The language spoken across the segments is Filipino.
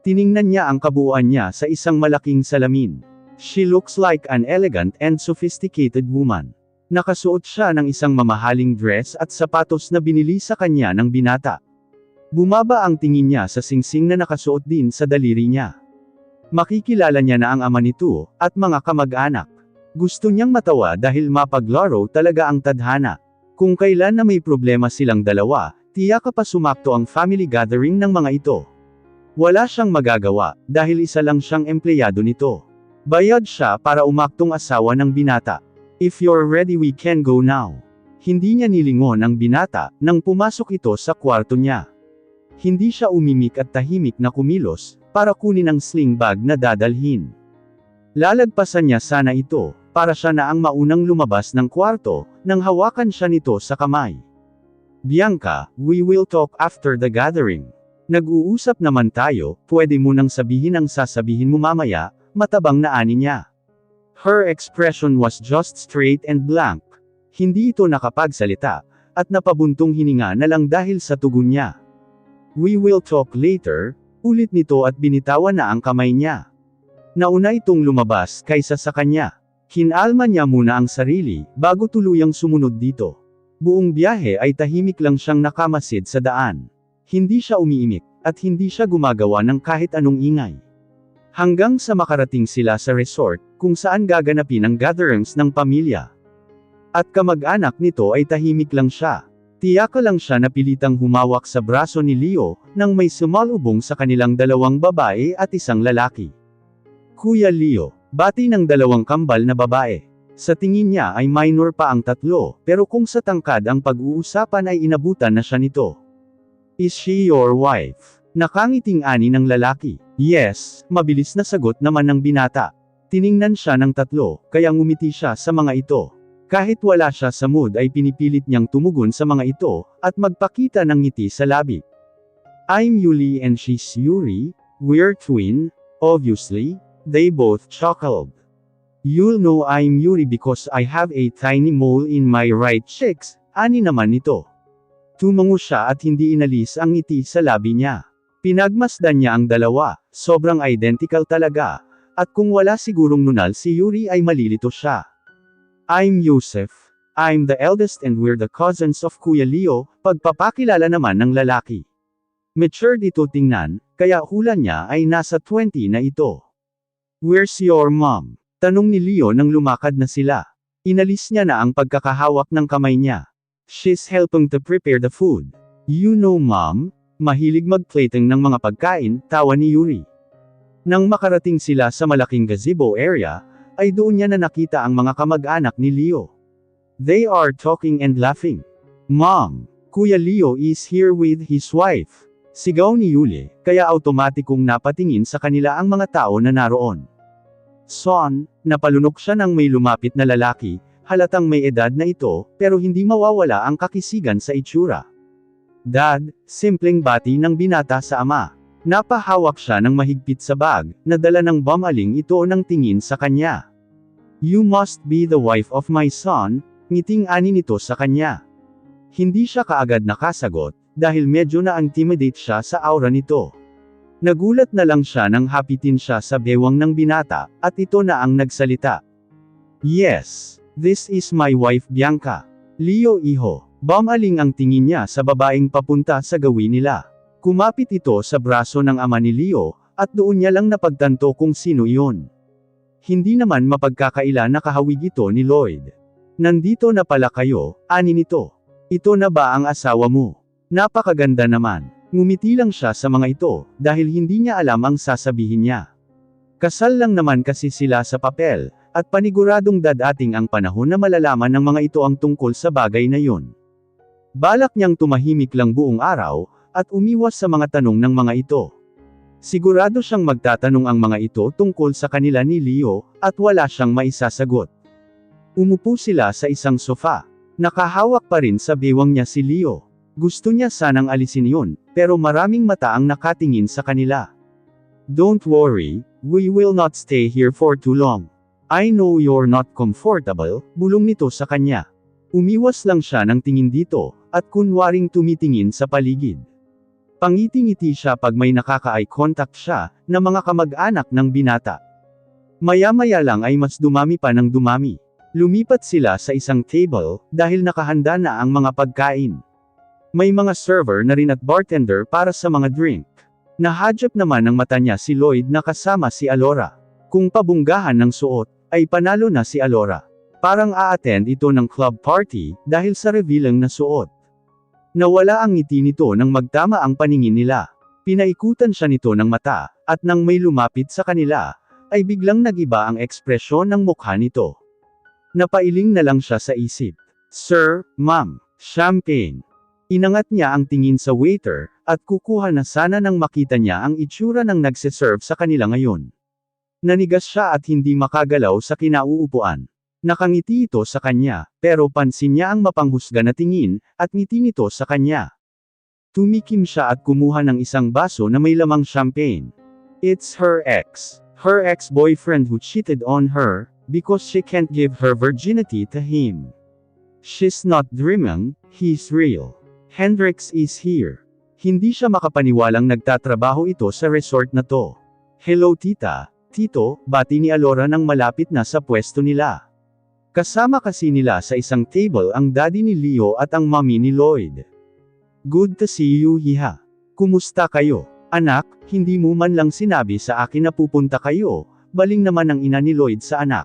Tiningnan niya ang kabuuan niya sa isang malaking salamin. She looks like an elegant and sophisticated woman. Nakasuot siya ng isang mamahaling dress at sapatos na binili sa kanya ng binata. Bumaba ang tingin niya sa singsing na nakasuot din sa daliri niya. Makikilala niya na ang ama nito, at mga kamag-anak. Gusto niyang matawa dahil mapaglaro talaga ang tadhana. Kung kailan na may problema silang dalawa, tiyak pa sumakto ang family gathering ng mga ito. Wala siyang magagawa, dahil isa lang siyang empleyado nito. Bayad siya para umaktong asawa ng binata. If you're ready we can go now. Hindi niya nilingon ang binata, nang pumasok ito sa kwarto niya. Hindi siya umimik at tahimik na kumilos, para kunin ang sling bag na dadalhin. Lalagpasan niya sana ito, para siya na ang maunang lumabas ng kwarto, nang hawakan siya nito sa kamay. Bianca, we will talk after the gathering. Nag-uusap naman tayo, pwede mo nang sabihin ang sasabihin mo mamaya, matabang na ani niya. Her expression was just straight and blank. Hindi ito nakapagsalita, at napabuntong hininga na lang dahil sa tugon niya. We will talk later, ulit nito at binitawan na ang kamay niya. Nauna itong lumabas kaysa sa kanya. Kinalma niya muna ang sarili, bago tuluyang sumunod dito. Buong biyahe ay tahimik lang siyang nakamasid sa daan. Hindi siya umiimik, at hindi siya gumagawa ng kahit anong ingay. Hanggang sa makarating sila sa resort, kung saan gaganapin ang gatherings ng pamilya. At kamag-anak nito ay tahimik lang siya. Tiyaka lang siya na pilitang humawak sa braso ni Leo, nang may sumalubong sa kanilang dalawang babae at isang lalaki. Kuya Leo, bati ng dalawang kambal na babae. Sa tingin niya ay minor pa ang tatlo, pero kung sa tangkad ang pag-uusapan ay inabutan na siya nito. Is she your wife? Nakangiting ani ng lalaki. Yes, mabilis na sagot naman ng binata. Tiningnan siya ng tatlo, kaya ngumiti siya sa mga ito. Kahit wala siya sa mood ay pinipilit niyang tumugon sa mga ito, at magpakita ng ngiti sa labi. I'm Yuli and she's Yuri, we're twin, obviously, they both chuckled. You'll know I'm Yuri because I have a tiny mole in my right cheeks, ani naman nito. Tumango siya at hindi inalis ang ngiti sa labi niya. Pinagmasdan niya ang dalawa, sobrang identical talaga, at kung wala sigurong nunal si Yuri ay malilito siya. I'm Yusef. I'm the eldest and we're the cousins of Kuya Leo, pagpapakilala naman ng lalaki. Mature dito tingnan, kaya hula niya ay nasa 20 na ito. Where's your mom? Tanong ni Leo nang lumakad na sila. Inalis niya na ang pagkakahawak ng kamay niya. She's helping to prepare the food. You know mom? Mahilig mag-plating ng mga pagkain, tawa ni Yuri. Nang makarating sila sa malaking gazebo area, ay doon niya na nakita ang mga kamag-anak ni Leo. They are talking and laughing. Mom, Kuya Leo is here with his wife. Sigaw ni Yuli, kaya automatikong napatingin sa kanila ang mga tao na naroon. Son, napalunok siya ng may lumapit na lalaki, halatang may edad na ito, pero hindi mawawala ang kakisigan sa itsura. Dad, simpleng bati ng binata sa ama. Napahawak siya ng mahigpit sa bag, na dala ng bamaling ito ng tingin sa kanya. You must be the wife of my son, ngiting ani nito sa kanya. Hindi siya kaagad nakasagot, dahil medyo na-intimidate siya sa aura nito. Nagulat na lang siya nang hapitin siya sa bewang ng binata, at ito na ang nagsalita. Yes, this is my wife Bianca. Leo iho. Bamaling ang tingin niya sa babaeng papunta sa gawin nila. Kumapit ito sa braso ng ama ni Leo, at doon niya lang napagtanto kung sino iyon. Hindi naman mapagkakaila na kahawig ito ni Lloyd. Nandito na pala kayo, ani nito. Ito na ba ang asawa mo? Napakaganda naman. Ngumiti lang siya sa mga ito, dahil hindi niya alam ang sasabihin niya. Kasal lang naman kasi sila sa papel, at paniguradong dadating ang panahon na malalaman ng mga ito ang tungkol sa bagay na yun. Balak niyang tumahimik lang buong araw, at umiwas sa mga tanong ng mga ito. Sigurado siyang magtatanong ang mga ito tungkol sa kanila ni Leo, at wala siyang maisasagot. Umupo sila sa isang sofa. Nakahawak pa rin sa bewang niya si Leo. Gusto niya sanang alisin yun, pero maraming mata ang nakatingin sa kanila. Don't worry, we will not stay here for too long. I know you're not comfortable, bulong nito sa kanya. Umiwas lang siya ng tingin dito, at kunwaring tumitingin sa paligid. Pangiti-ngiti siya pag may nakaka-eye contact siya, na mga kamag-anak ng binata. Maya-maya lang ay mas dumami pa ng dumami. Lumipat sila sa isang table, dahil nakahanda na ang mga pagkain. May mga server na rin at bartender para sa mga drink. Nahadyap naman ng mata niya si Lloyd na kasama si Alora. Kung pabunggahan ng suot, ay panalo na si Alora. Parang a-attend ito ng club party, dahil sa revealing na suot. Nawala ang ngiti nito nang magtama ang paningin nila. Pinaikutan siya nito ng mata, at nang may lumapit sa kanila, ay biglang nagiba ang ekspresyon ng mukha nito. Napailing na lang siya sa isip. Sir, ma'am, champagne. Inangat niya ang tingin sa waiter, at kukuha na sana nang makita niya ang itsura ng nagsiserve sa kanila ngayon. Nanigas siya at hindi makagalaw sa kinauupuan. Nakangiti ito sa kanya, pero pansin niya ang mapanghusga na tingin, at ngiti nito sa kanya. Tumikim siya at kumuha ng isang baso na may lamang champagne. It's her ex-boyfriend who cheated on her, because she can't give her virginity to him. She's not dreaming, he's real. Hendrix is here. Hindi siya makapaniwalang nagtatrabaho ito sa resort na to. Hello tita, tito, bati ni Alora nang malapit na sa pwesto nila. Kasama kasi nila sa isang table ang daddy ni Leo at ang mommy ni Lloyd. Good to see you hiha. Kumusta kayo? Anak, hindi mo man lang sinabi sa akin na pupunta kayo, baling naman ang ina ni Lloyd sa anak.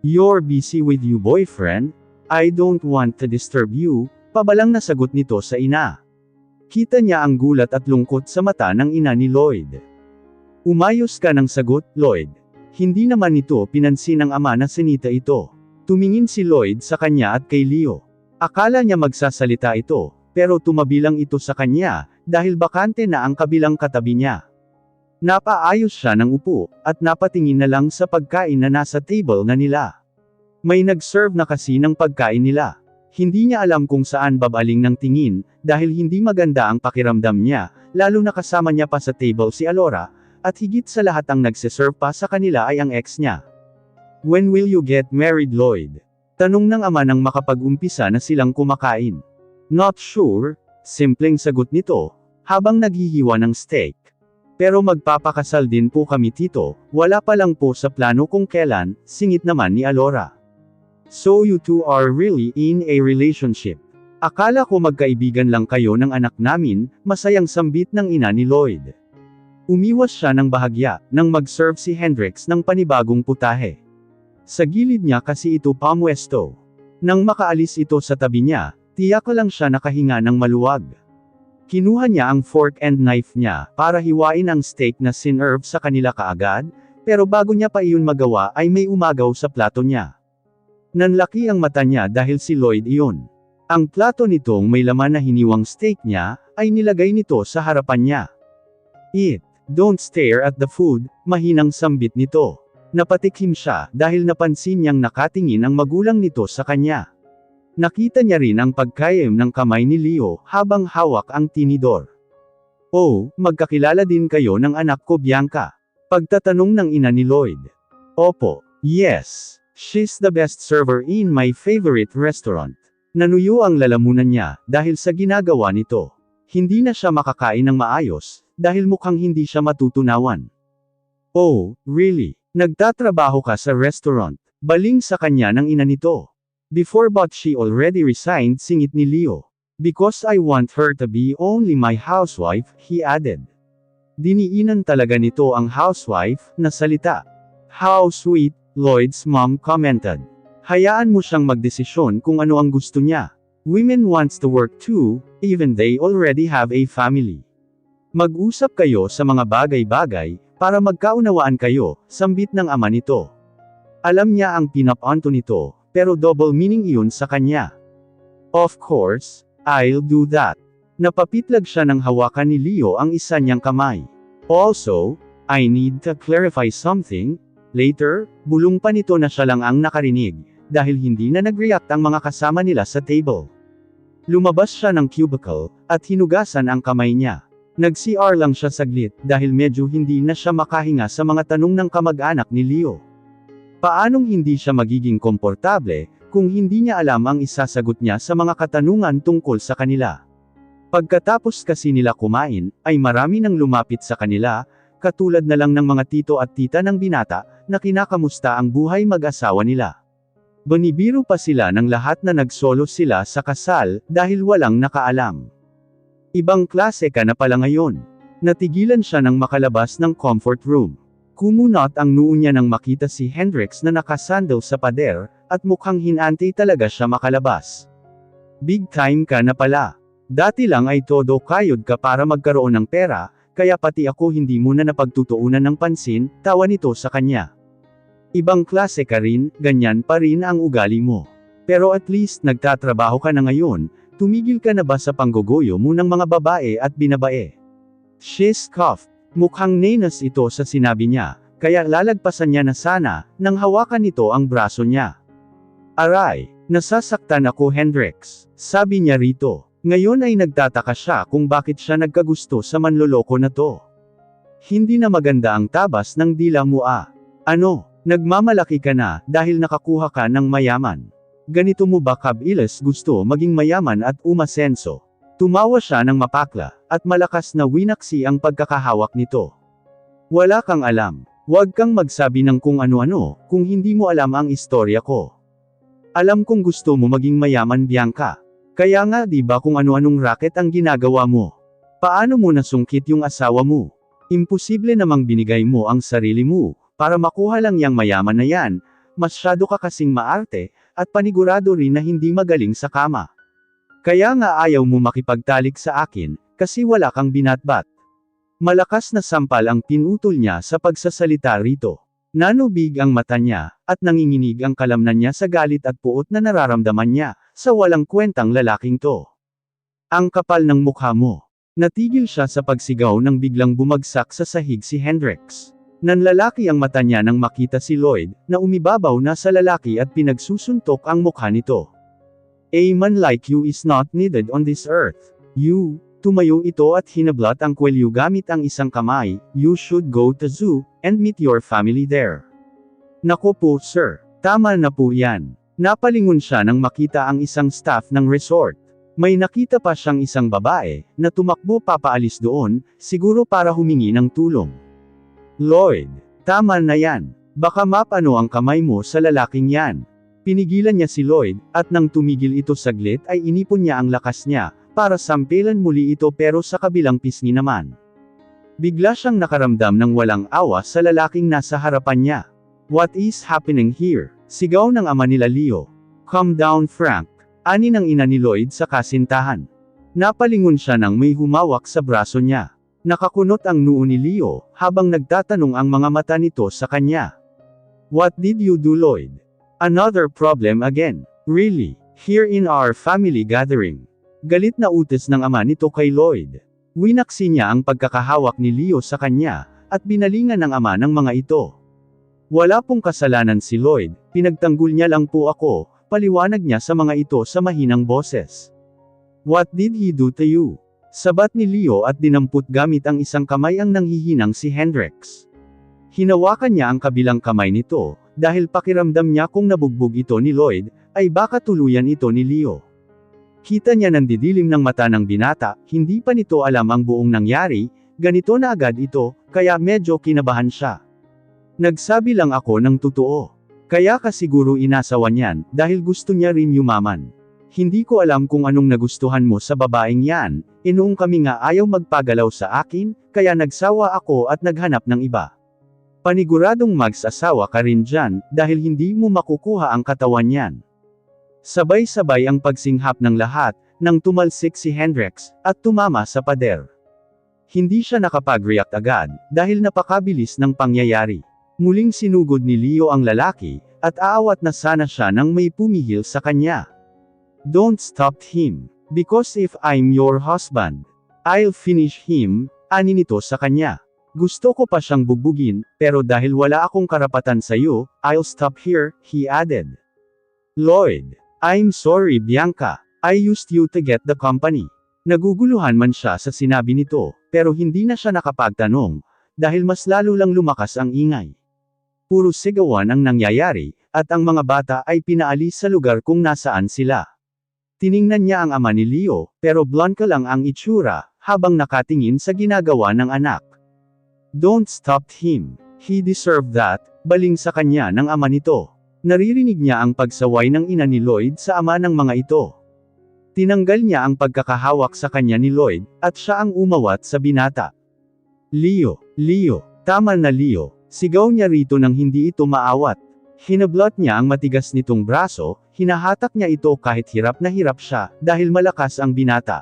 You're busy with your boyfriend? I don't want to disturb you, pabalang nasagot nito sa ina. Kita niya ang gulat at lungkot sa mata ng ina ni Lloyd. Umayos ka ng sagot, Lloyd. Hindi naman nito pinansin ng ama na sinita ito. Tumingin si Lloyd sa kanya at kay Leo. Akala niya magsasalita ito, pero tumabi lang ito sa kanya, dahil bakante na ang kabilang katabi niya. Napaayos siya ng upo, at napatingin na lang sa pagkain na nasa table na nila. May nag-serve na kasi ng pagkain nila. Hindi niya alam kung saan babaling ng tingin, dahil hindi maganda ang pakiramdam niya, lalo na kasama niya pa sa table si Alora, at higit sa lahat ang nagsiserve pa sa kanila ay ang ex niya. When will you get married, Lloyd? Tanong ng ama nang makapag-umpisa na silang kumakain. Not sure, simpleng sagot nito, habang naghihiwa ng steak. Pero magpapakasal din po kami tito, wala pa lang po sa plano kung kailan, singit naman ni Alora. So you two are really in a relationship. Akala ko magkaibigan lang kayo ng anak namin, masayang sambit ng ina ni Lloyd. Umiwas siya ng bahagya, nang mag-serve si Hendrix ng panibagong putahe. Sa gilid niya kasi ito pamwesto. Nang makaalis ito sa tabi niya, tiyak lang siya nakahinga ng maluwag. Kinuha niya ang fork and knife niya, para hiwain ang steak na sinerve sa kanila kaagad, pero bago niya pa iyon magawa ay may umagaw sa plato niya. Nanlaki ang mata niya dahil si Lloyd iyon. Ang plato nitong may laman na hiniwang steak niya, ay nilagay nito sa harapan niya. Eat, don't stare at the food, mahinang sambit nito. Napatikim siya, dahil napansin niyang nakatingin ang magulang nito sa kanya. Nakita niya rin ang pagkayam ng kamay ni Leo, habang hawak ang tinidor. Oh, magkakilala din kayo ng anak ko Bianca? Pagtatanong ng ina ni Lloyd. Opo, yes, she's the best server in my favorite restaurant. Nanuyo ang lalamunan niya, dahil sa ginagawa nito. Hindi na siya makakain ng maayos, dahil mukhang hindi siya matutunawan. Oh, really? Nagtatrabaho ka sa restaurant? Baling sa kanya ng ina nito. Before but she already resigned, singit ni Leo. Because I want her to be only my housewife, he added. Diniinan talaga nito ang housewife na salita. How sweet, Lloyd's mom commented. Hayaan mo siyang magdesisyon kung ano ang gusto niya. Women wants to work too, even they already have a family. Mag-usap kayo sa mga bagay-bagay, para magkaunawaan kayo, sambit ng ama nito. Alam niya ang pinapanto nito, pero double meaning iyon sa kanya. Of course, I'll do that. Napapitlag siya ng hawakan ni Leo ang isa niyang kamay. Also, I need to clarify something. Later, bulong pa nito na siya lang ang nakarinig, dahil hindi na nag-react ang mga kasama nila sa table. Lumabas siya ng cubicle, at hinugasan ang kamay niya. Nag-CR lang siya saglit, dahil medyo hindi na siya makahinga sa mga tanong ng kamag-anak ni Leo. Paanong hindi siya magiging komportable, kung hindi niya alam ang isasagot niya sa mga katanungan tungkol sa kanila? Pagkatapos kasi nila kumain, ay marami nang lumapit sa kanila, katulad na lang ng mga tito at tita ng binata, na kinakamusta ang buhay mag-asawa nila. Binibiro pa sila ng lahat na nagsolo sila sa kasal, dahil walang nakaalam. Ibang klase ka na pala ngayon. Natigilan siya nang makalabas ng comfort room. Kumunot ang noo niya nang makita si Hendrix na nakasandal sa pader, at mukhang hinantay talaga siya makalabas. Big time ka na pala. Dati lang ay todo kayod ka para magkaroon ng pera, kaya pati ako hindi mo na napagtutuunan ng pansin, tawa nito sa kanya. Ibang klase ka rin, ganyan pa rin ang ugali mo. Pero at least nagtatrabaho ka na ngayon, tumigil ka na ba sa panggogoyo mo ng mga babae at binabae? She scoffed. Mukhang nenas ito sa sinabi niya, kaya lalagpasan niya na sana, nang hawakan nito ang braso niya. Aray, nasasaktan ako Hendrix, sabi niya rito. Ngayon ay nagtataka siya kung bakit siya nagkagusto sa manloloko na to. Hindi na maganda ang tabas ng dila mo ah. Ano? Nagmamalaki ka na, dahil nakakuha ka ng mayaman. Ganito mo ba kabilis gusto maging mayaman at umasenso? Tumawa siya ng mapakla, at malakas na winaksi ang pagkakahawak nito. Wala kang alam. Huwag kang magsabi ng kung ano-ano, kung hindi mo alam ang istorya ko. Alam kong gusto mo maging mayaman Bianca. Kaya nga di ba kung ano-anong racket ang ginagawa mo? Paano mo nasungkit yung asawa mo? Imposible namang binigay mo ang sarili mo, para makuha lang yang mayaman na yan, masyado ka kasing maarte, at panigurado rin na hindi magaling sa kama. Kaya nga ayaw mo makipagtalik sa akin, kasi wala kang binatbat. Malakas na sampal ang pinutol niya sa pagsasalita rito. Nanubig ang mata niya, at nanginginig ang kalamnan niya sa galit at puot na nararamdaman niya, sa walang kwentang lalaking to. Ang kapal ng mukha mo. Natigil siya sa pagsigaw nang biglang bumagsak sa sahig si Hendrix. Nanlalaki ang mata niya nang makita si Lloyd, na umibabaw na sa lalaki at pinagsusuntok ang mukha nito. A man like you is not needed on this earth. You, tumayo ito at hinablat ang kwelyo gamit ang isang kamay, you should go to zoo, and meet your family there. Nako po sir, tama na po yan. Napalingon siya nang makita ang isang staff ng resort. May nakita pa siyang isang babae, na tumakbo papaalis doon, siguro para humingi ng tulong. Lloyd, tama na yan. Baka mapano ang kamay mo sa lalaking yan. Pinigilan niya si Lloyd, at nang tumigil ito saglit ay inipon niya ang lakas niya, para sampilan muli ito pero sa kabilang pisngi naman. Bigla siyang nakaramdam ng walang awa sa lalaking nasa harapan niya. What is happening here? Sigaw ng ama nila Leo. Calm down Frank. Ani ng ina ni Lloyd sa kasintahan. Napalingon siya nang may humawak sa braso niya. Nakakunot ang noo ni Leo, habang nagtatanong ang mga mata nito sa kanya. What did you do Lloyd? Another problem again. Really? Here in our family gathering. Galit na utos ng ama nito kay Lloyd. Winaksi niya ang pagkakahawak ni Leo sa kanya, at binalingan ng ama ng mga ito. Wala pong kasalanan si Lloyd, pinagtanggol niya lang po ako, paliwanag niya sa mga ito sa mahinang boses. What did he do to you? Sabat ni Leo at dinampot gamit ang isang kamay ang nanghihinang si Hendrix. Hinawakan niya ang kabilang kamay nito, dahil pakiramdam niya kung nabugbog ito ni Lloyd, ay baka tuluyan ito ni Leo. Kita niya nandidilim ng mata ng binata, hindi pa nito alam ang buong nangyari, ganito na agad ito, kaya medyo kinabahan siya. Nagsabi lang ako ng totoo. Kaya ka siguro inasawa niyan, dahil gusto niya rin yumaman. Hindi ko alam kung anong nagustuhan mo sa babaeng yan, noong kami nga ayaw magpagalaw sa akin, kaya nagsawa ako at naghanap ng iba. Paniguradong mag-asawa ka rin dyan, dahil hindi mo makukuha ang katawan niyan. Sabay-sabay ang pagsinghap ng lahat, nang tumalsik si Hendrix, at tumama sa pader. Hindi siya nakapag-react agad, dahil napakabilis ng pangyayari. Muling sinugod ni Leo ang lalaki, at aawat na sana siya nang may pumihil sa kanya. Don't stop him. Because if I'm your husband, I'll finish him, ani nito sa kanya. Gusto ko pa siyang bugbugin, pero dahil wala akong karapatan sa iyo, I'll stop here, he added. Lloyd, I'm sorry Bianca, I used you to get the company. Naguguluhan man siya sa sinabi nito, pero hindi na siya nakapagtanong, dahil mas lalo lang lumakas ang ingay. Puro sigawan ang nangyayari, at ang mga bata ay pinaalis sa lugar kung nasaan sila. Tiningnan niya ang ama ni Leo, pero blanca lang ang itsura, habang nakatingin sa ginagawa ng anak. Don't stop him. He deserved that, baling sa kanya ng ama nito. Naririnig niya ang pagsaway ng ina ni Lloyd sa ama ng mga ito. Tinanggal niya ang pagkakahawak sa kanya ni Lloyd, at siya ang umawat sa binata. Leo, tama na Leo, sigaw niya rito nang hindi ito maawat. Hinablot niya ang matigas nitong braso, hinahatak niya ito kahit hirap na hirap siya, dahil malakas ang binata.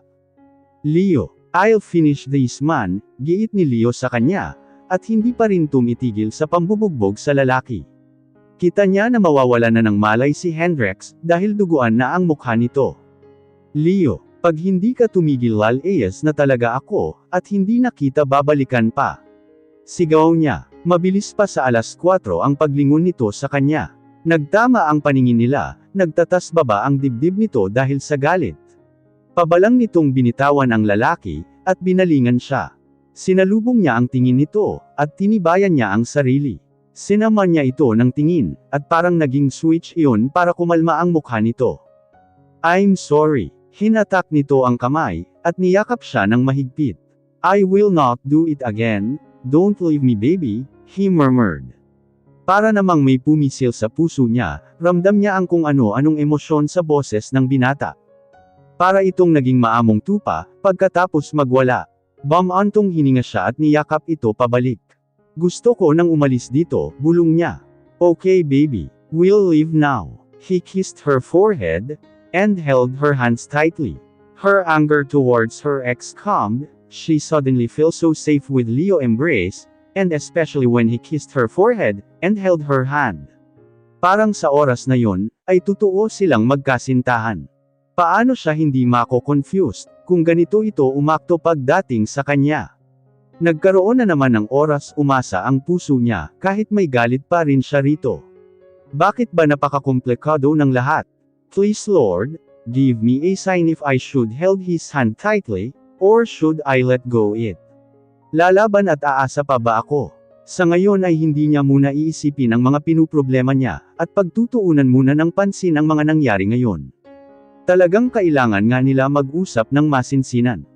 Leo, I'll finish this man, giit ni Leo sa kanya, at hindi pa rin tumitigil sa pambubugbog sa lalaki. Kita niya na mawawala na ng malay si Hendrix, dahil duguan na ang mukha nito. Leo, pag hindi ka tumigil lalayas na talaga ako, at hindi na kita babalikan pa. Sigaw niya. Mabilis pa sa 4:00 ang paglingon nito sa kanya. Nagtama ang paningin nila, nagtatas baba ang dibdib nito dahil sa galit. Pabalang nitong binitawan ang lalaki, at binalingan siya. Sinalubong niya ang tingin nito, at tinibayan niya ang sarili. Sinaman niya ito ng tingin, at parang naging switch iyon para kumalma ang mukha nito. I'm sorry. Hinatak nito ang kamay, at niyakap siya ng mahigpit. I will not do it again. Don't leave me baby, he murmured. Para namang may pumisil sa puso niya, ramdam niya ang kung ano-anong emosyon sa boses ng binata. Para itong naging maamong tupa, pagkatapos magwala. Bumantong hininga siya at niyakap ito pabalik. Gusto ko nang umalis dito, bulong niya. Okay baby, we'll leave now. He kissed her forehead, and held her hands tightly. Her anger towards her ex calmed. She suddenly felt so safe with Leo's embrace, and especially when he kissed her forehead, and held her hand. Parang sa oras na yon, ay totoo silang magkasintahan. Paano siya hindi mako-confused, kung ganito ito umakto pagdating sa kanya? Nagkaroon na naman ng oras umasa ang puso niya, kahit may galit pa rin siya rito. Bakit ba napakakomplikado ng lahat? Please Lord, give me a sign if I should hold his hand tightly, or should I let go it? Lalaban at aasa pa ba ako? Sa ngayon ay hindi niya muna iisipin ang mga pinuproblema niya, at pagtutuunan muna ng pansin ang mga nangyari ngayon. Talagang kailangan nga nila mag-usap ng masinsinan.